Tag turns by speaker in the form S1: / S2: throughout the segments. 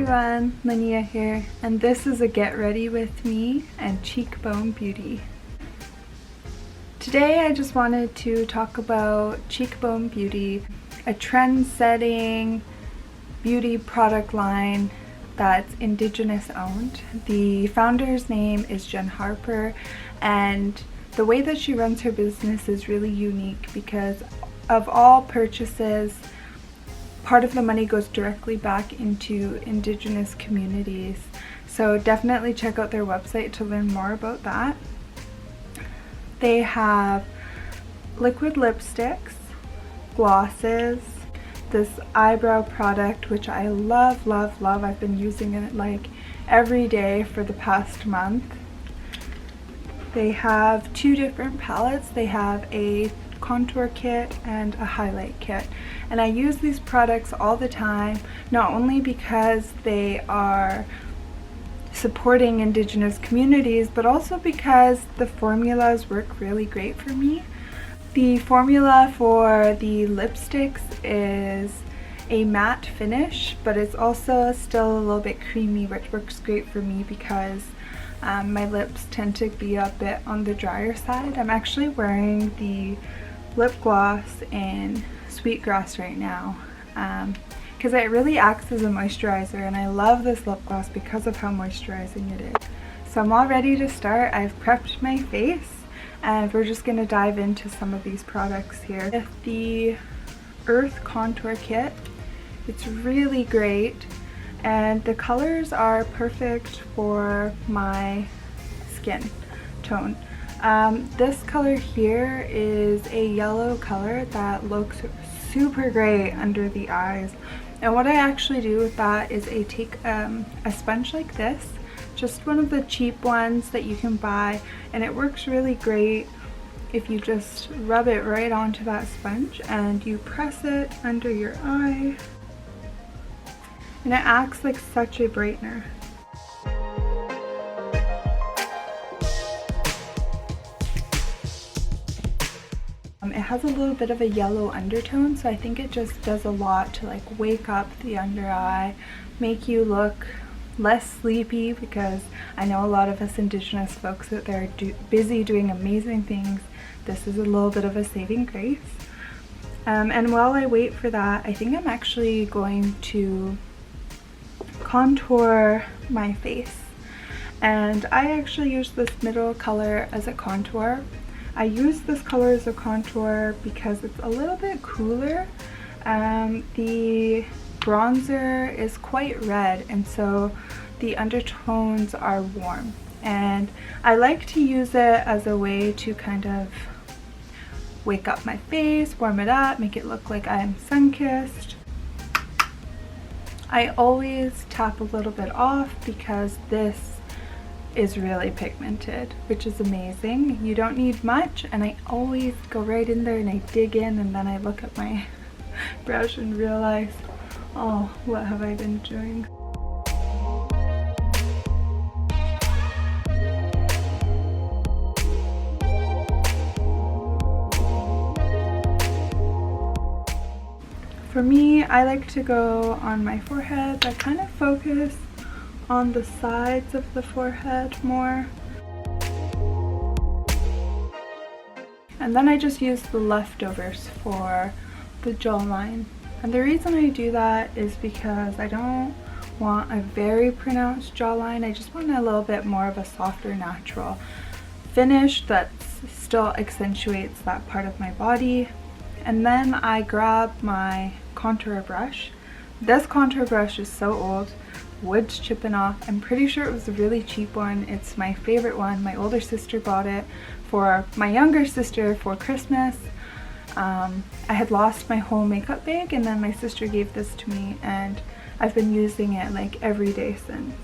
S1: everyone, Linnea here, and this is a Get Ready With Me and Cheekbone Beauty. Today I just wanted to talk about Cheekbone Beauty, a trend-setting beauty product line that's Indigenous owned. The founder's name is Jen Harper, and the way that she runs her business is really unique because of all purchases, part of the money goes directly back into Indigenous communities. So definitely check out their website to learn more about that. They have liquid lipsticks, glosses, this eyebrow product which I love. I've been using it like every day for the past month. They have two different palettes. They have a contour kit and a highlight kit, and I use these products all the time, not only because they are supporting Indigenous communities, but also because the formulas work really great for me. The formula for the lipsticks is a matte finish, but it's also still a little bit creamy, which works great for me because my lips tend to be a bit on the drier side. I'm actually wearing the lip gloss in Sweetgrass right now because it really acts as a moisturizer, and I love this lip gloss because of how moisturizing it is. So I'm all ready to start. I've prepped my face and we're just going to dive into some of these products here. With the Earth Contour Kit, it's really great and the colors are perfect for my skin tone. This color here is a yellow color that looks super great under the eyes, and what I actually do with that is I take a sponge like this, just one of the cheap ones that you can buy, and it works really great if you just rub it right onto that sponge and you press it under your eye, and it acts like such a brightener. It has a little bit of a yellow undertone, so I think it just does a lot to like wake up the under eye, make you look less sleepy, because I know a lot of us Indigenous folks out there are busy doing amazing things. This is a little bit of a saving grace. And while I wait for that, I think I'm actually going to contour my face. And I actually use this middle color as a contour. I use this color as a contour because it's a little bit cooler. The bronzer is quite red, and so the undertones are warm. And I like to use it as a way to kind of wake up my face, warm it up, make it look like I'm sun-kissed. I always tap a little bit off because this is really pigmented, which is amazing. You don't need much, and I always go right in there and I dig in, and then I look at my brush and realize, oh, what have I been doing? For me, I like to go on my forehead. I kind of focus on the sides of the forehead more. And then I just use the leftovers for the jawline. And the reason I do that is because I don't want a very pronounced jawline. I just want a little bit more of a softer, natural finish that still accentuates that part of my body. And then I grab my contour brush. This contour brush is so old. Wood's chipping off. I'm pretty sure it was a really cheap one. It's my favorite one. My older sister bought it for my younger sister for Christmas. I had lost my whole makeup bag, and then my sister gave this to me, and I've been using it like every day since.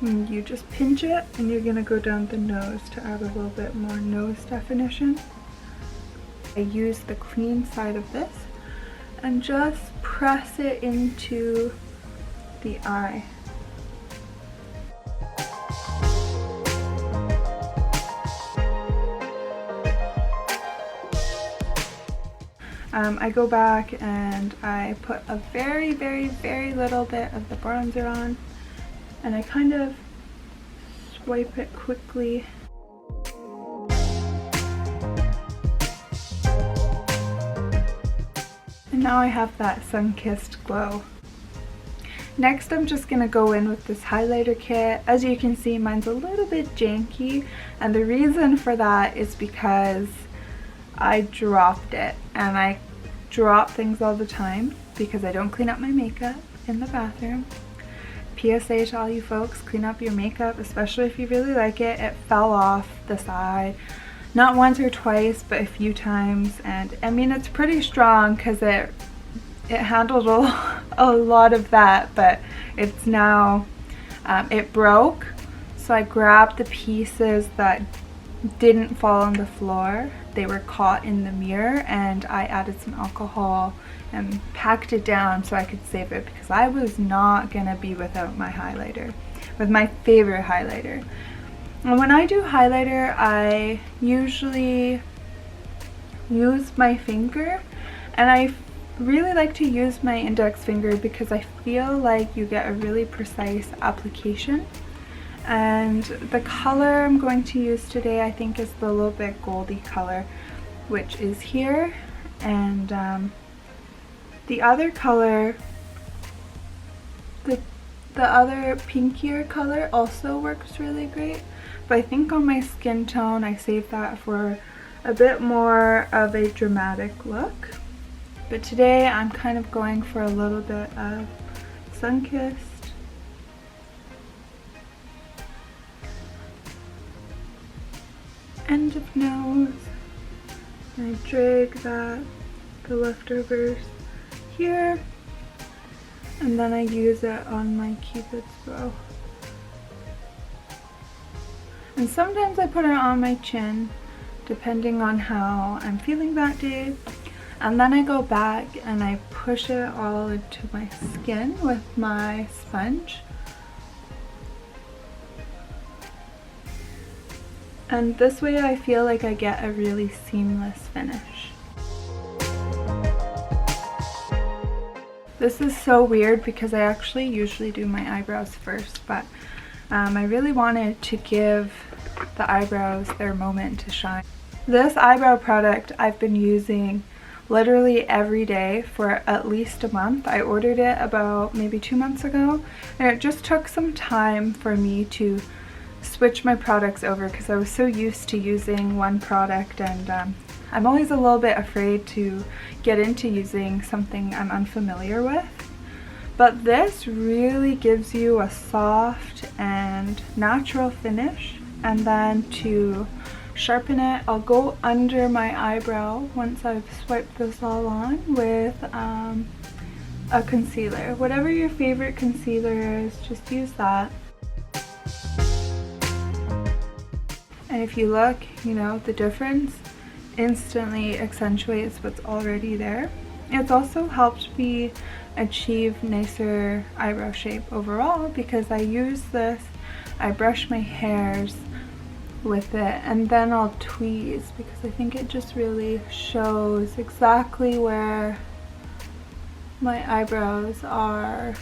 S1: And you just pinch it, and you're gonna go down the nose to add a little bit more nose definition. I use the clean side of this and just press it into the eye. I go back and I put a very, very, very little bit of the bronzer on, and I kind of swipe it quickly. And now I have that sun-kissed glow. Next, I'm just gonna go in with this highlighter kit. As you can see, mine's a little bit janky, and the reason for that is because I dropped it, and I drop things all the time because I don't clean up my makeup in the bathroom. PSA to all you folks, clean up your makeup, especially if you really like it. It fell off the side, not once or twice, but a few times, and I mean, it's pretty strong because it handled a lot of that, but it's now, it broke, so I grabbed the pieces that didn't fall on the floor. They were caught in the mirror, and I added some alcohol and packed it down so I could save it, because I was not gonna be without my highlighter, with my favorite highlighter. And when I do highlighter, I usually use my finger, and I really like to use my index finger because I feel like you get a really precise application. And the color I'm going to use today, I think, is the little bit goldy color, which is here. And the other color, the other pinkier color also works really great. But I think on my skin tone, I saved that for a bit more of a dramatic look. But today I'm kind of going for a little bit of sun-kissed. End of nose. And I drag the leftovers here. And then I use it on my Cupid's bow. And sometimes I put it on my chin, depending on how I'm feeling that day. And then I go back and I push it all into my skin with my sponge. And this way I feel like I get a really seamless finish. This is so weird because I actually usually do my eyebrows first, but I really wanted to give the eyebrows their moment to shine. This eyebrow product I've been using literally every day for at least a month. I ordered it about maybe 2 months ago, and it just took some time for me to switch my products over because I was so used to using one product, and I'm always a little bit afraid to get into using something I'm unfamiliar with. But this really gives you a soft and natural finish. And then to sharpen it, I'll go under my eyebrow once I've swiped this all on with a concealer. Whatever your favorite concealer is, just use that. And if you look, you know, the difference instantly accentuates what's already there. It's also helped me achieve nicer eyebrow shape overall because I use this, I brush my hairs with it, and then I'll tweeze because I think it just really shows exactly where my eyebrows are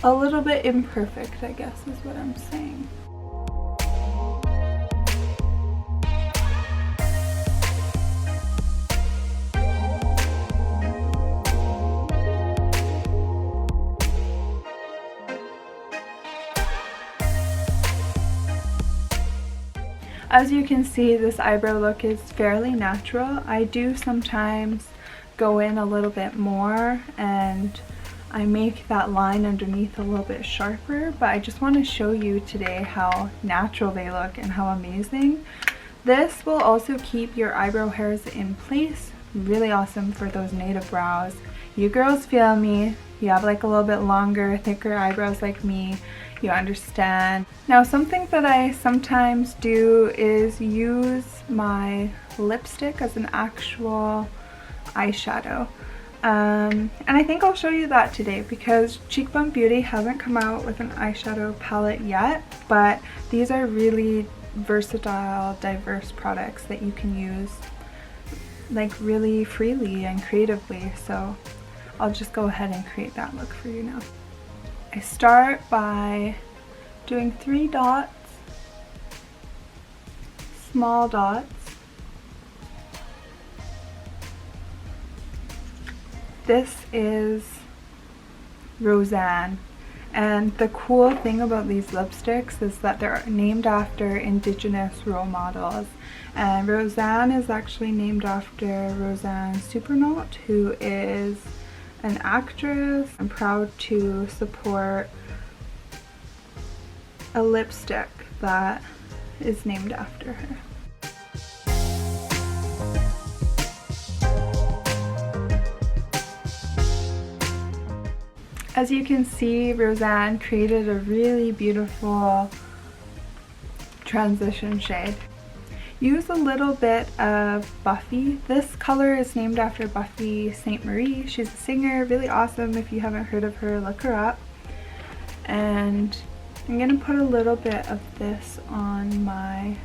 S1: a little bit imperfect, I guess is what I'm saying. As you can see, this eyebrow look is fairly natural. I do sometimes go in a little bit more and I make that line underneath a little bit sharper, but I just want to show you today how natural they look and how amazing. This will also keep your eyebrow hairs in place. Really awesome for those native brows. You girls feel me. You have like a little bit longer, thicker eyebrows like me. You understand. Now, something that I sometimes do is use my lipstick as an actual eyeshadow. And I think I'll show you that today because Cheekbone Beauty hasn't come out with an eyeshadow palette yet, but these are really versatile, diverse products that you can use like really freely and creatively, so I'll just go ahead and create that look for you now. I start by doing 3 dots, small dots. This is Roseanne, and the cool thing about these lipsticks is that they're named after Indigenous role models, and Roseanne is actually named after Roseanne Supernaut, who is an actress. I'm proud to support a lipstick that is named after her. As you can see, Roseanne created a really beautiful transition shade. Use a little bit of Buffy. This color is named after Buffy St. Marie. She's a singer, really awesome. If you haven't heard of her, look her up. And I'm gonna put a little bit of this on my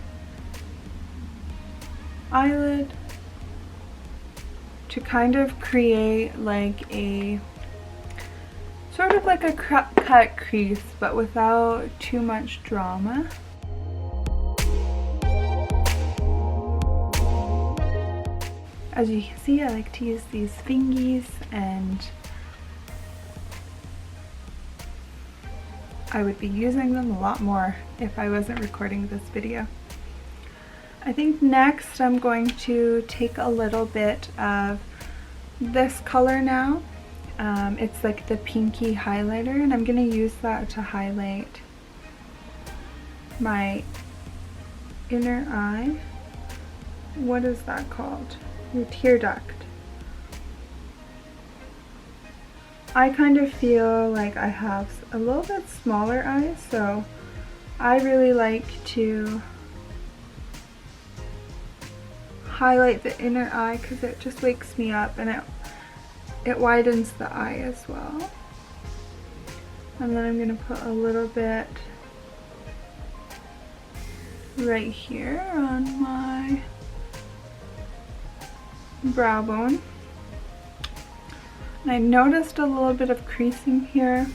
S1: eyelid to kind of create like a sort of like a cut crease, but without too much drama. As you can see, I like to use these fingies, and I would be using them a lot more if I wasn't recording this video. I think next I'm going to take a little bit of this color now. It's like the pinky highlighter, and I'm going to use that to highlight my inner eye. What is that called? Your tear duct. I kind of feel like I have a little bit smaller eyes, so I really like to highlight the inner eye because it just wakes me up, and it widens the eye as well. And then I'm going to put a little bit right here on my brow bone. And I noticed a little bit of creasing here.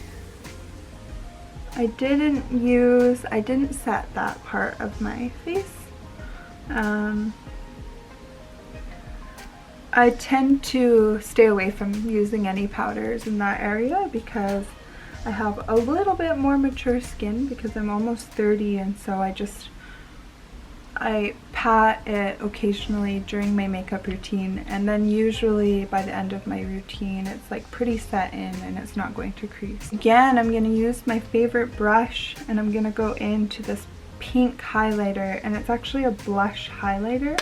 S1: I didn't set that part of my face. I tend to stay away from using any powders in that area because I have a little bit more mature skin because I'm almost 30, and so I pat it occasionally during my makeup routine, and then usually by the end of my routine it's like pretty set in and it's not going to crease. Again, I'm going to use my favorite brush, and I'm going to go into this pink highlighter, and it's actually a blush highlighter,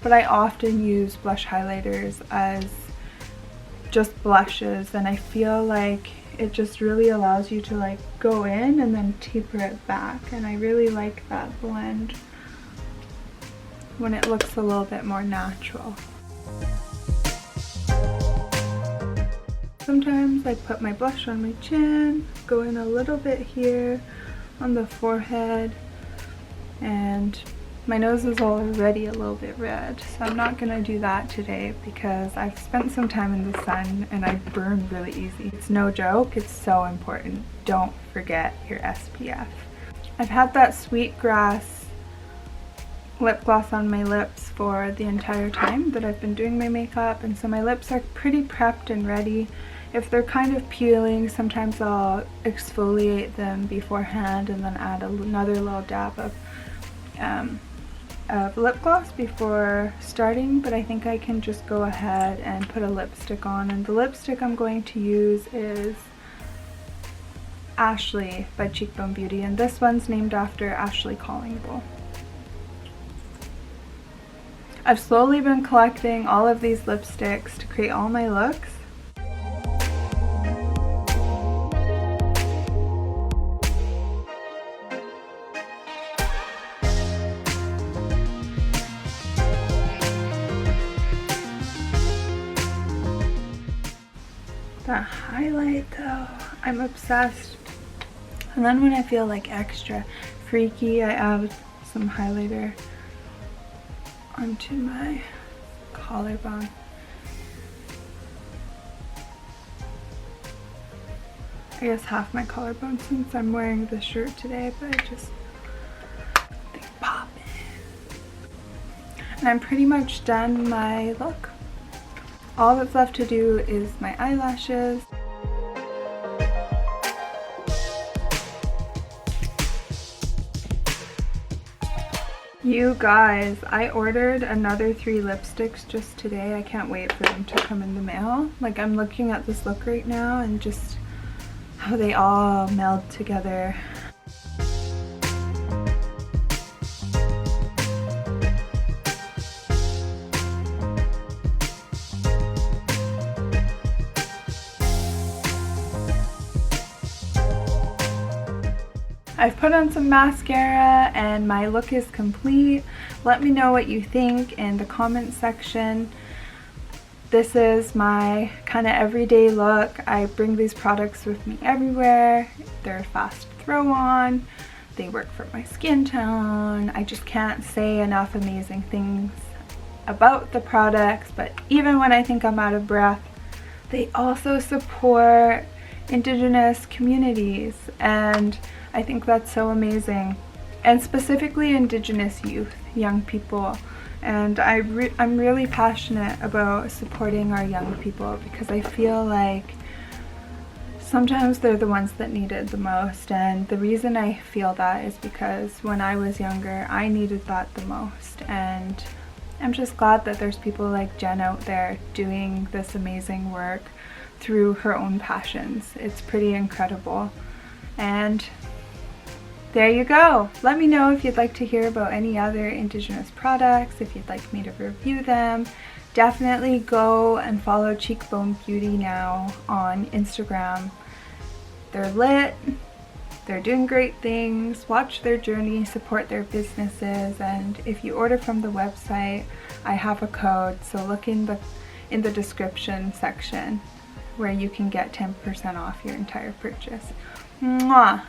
S1: but I often use blush highlighters as just blushes, and I feel like it just really allows you to like go in and then taper it back, and I really like that blend when it looks a little bit more natural. Sometimes I put my blush on my chin, go in a little bit here on the forehead, and my nose is already a little bit red, so I'm not gonna do that today because I've spent some time in the sun and I burn really easy. It's no joke, it's so important. Don't forget your SPF. I've had that Sweetgrass lip gloss on my lips for the entire time that I've been doing my makeup, and so my lips are pretty prepped and ready. If they're kind of peeling, sometimes I'll exfoliate them beforehand and then add another little dab of lip gloss before starting, but I think I can just go ahead and put a lipstick on, and the lipstick I'm going to use is Ashley by Cheekbone Beauty, and this one's named after Ashley Collingbull. I've slowly been collecting all of these lipsticks to create all my looks. That highlight though, I'm obsessed. And then when I feel like extra freaky, I add some highlighter onto my collarbone. I guess half my collarbone since I'm wearing this shirt today, but I just think pop it. And I'm pretty much done my look. All that's left to do is my eyelashes. You guys, I ordered another 3 lipsticks just today. I can't wait for them to come in the mail. Like, I'm looking at this look right now and just how they all meld together. I've put on some mascara and my look is complete. Let me know what you think in the comment section. This is my kind of everyday look. I bring these products with me everywhere. They're a fast throw on. They work for my skin tone. I just can't say enough amazing things about the products, but even when I think I'm out of breath, they also support Indigenous communities, and I think that's so amazing, and specifically Indigenous youth, young people. And I'm really passionate about supporting our young people because I feel like sometimes they're the ones that need it the most. And the reason I feel that is because when I was younger, I needed that the most. And I'm just glad that there's people like Jen out there doing this amazing work through her own passions. It's pretty incredible. And there you go. Let me know if you'd like to hear about any other Indigenous products, if you'd like me to review them. Definitely go and follow Cheekbone Beauty now on Instagram. They're lit, they're doing great things. Watch their journey, support their businesses, and if you order from the website, I have a code, so look in the description section where you can get 10% off your entire purchase. Mwah!